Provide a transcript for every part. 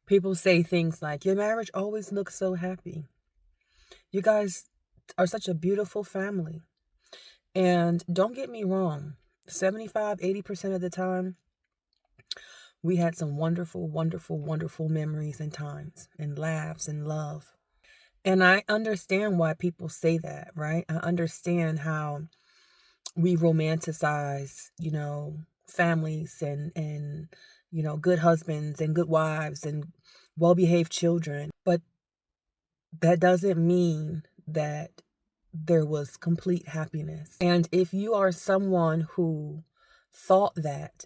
People say things like, your marriage always looks so happy. You guys are such a beautiful family. And don't get me wrong, 75, 80% of the time, we had some wonderful, wonderful, wonderful memories and times and laughs and love. And I understand why people say that, right? I understand how we romanticize, families and good husbands and good wives and well-behaved children. But that doesn't mean that there was complete happiness. And if you are someone who thought that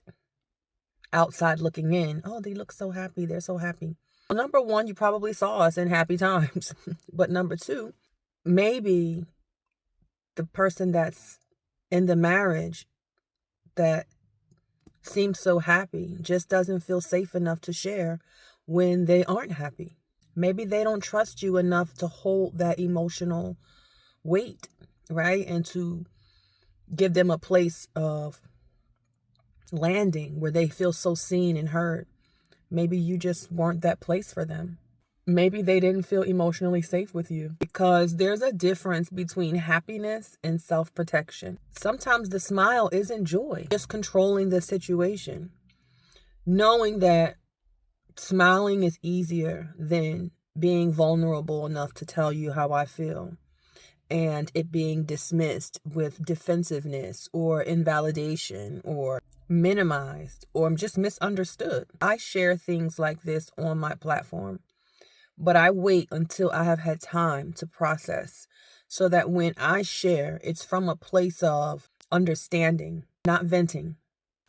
outside looking in, oh, they look so happy, they're so happy. Well, number one, you probably saw us in happy times. But number two, maybe the person that's in the marriage that seems so happy just doesn't feel safe enough to share when they aren't happy. Maybe they don't trust you enough to hold that emotional weight, right? And to give them a place of landing where they feel so seen and heard. Maybe you just weren't that place for them. Maybe they didn't feel emotionally safe with you, because there's a difference between happiness and self-protection. Sometimes the smile isn't joy, just controlling the situation. Knowing that smiling is easier than being vulnerable enough to tell you how I feel, and it being dismissed with defensiveness or invalidation or minimized or just misunderstood. I share things like this on my platform, but I wait until I have had time to process, so that when I share, it's from a place of understanding, not venting.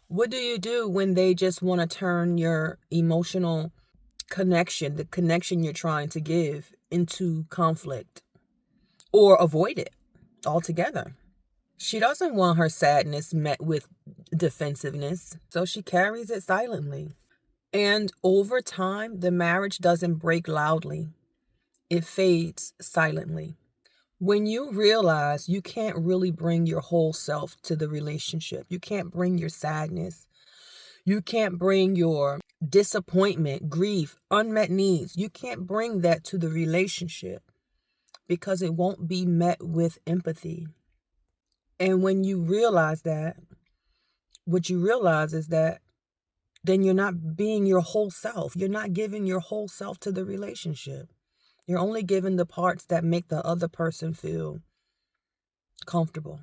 What do you do when they just want to turn your emotional connection, the connection you're trying to give, into conflict or avoid it altogether? She doesn't want her sadness met with defensiveness, so she carries it silently. And over time, the marriage doesn't break loudly. It fades silently. When you realize you can't really bring your whole self to the relationship, you can't bring your sadness, you can't bring your disappointment, grief, unmet needs, you can't bring that to the relationship because it won't be met with empathy. And when you realize that, what you realize is that then you're not being your whole self. You're not giving your whole self to the relationship. You're only giving the parts that make the other person feel comfortable,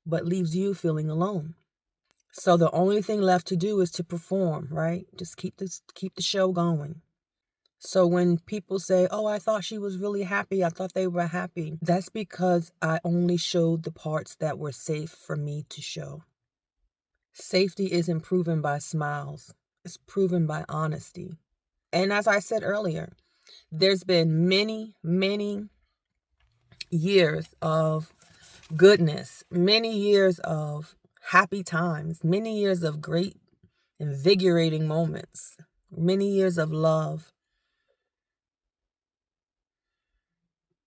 but leaves you feeling alone. So the only thing left to do is to perform, right? Just keep the show going. So when people say, oh, I thought she was really happy, I thought they were happy, that's because I only showed the parts that were safe for me to show. Safety isn't proven by smiles. It's proven by honesty. And as I said earlier, there's been many, many years of goodness, many years of happy times, many years of great, invigorating moments, many years of love.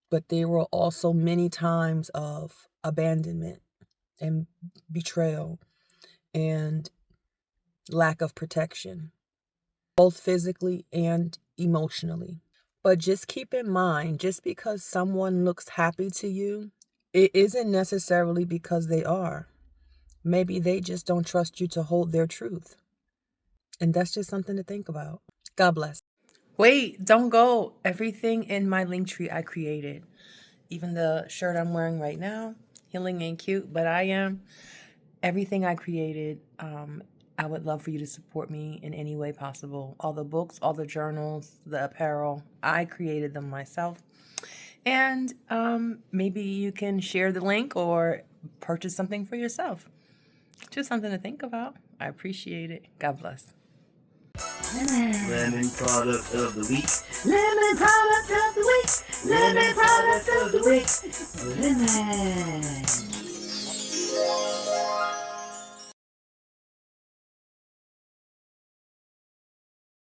But there were also many times of abandonment and betrayal and lack of protection, both physically and emotionally. But just keep in mind, just because someone looks happy to you, it isn't necessarily because they are. Maybe they just don't trust you to hold their truth. And that's just something to think about. God bless. Wait, don't go. Everything in my link tree I created. Even the shirt I'm wearing right now. Healing ain't cute, but I am. Everything I created, I would love for you to support me in any way possible. All the books, all the journals, the apparel, I created them myself. And maybe you can share the link or purchase something for yourself. Just something to think about. I appreciate it. God bless. Lemon product of the week. Lemon product of the week. Lemon product of the week. Lemon.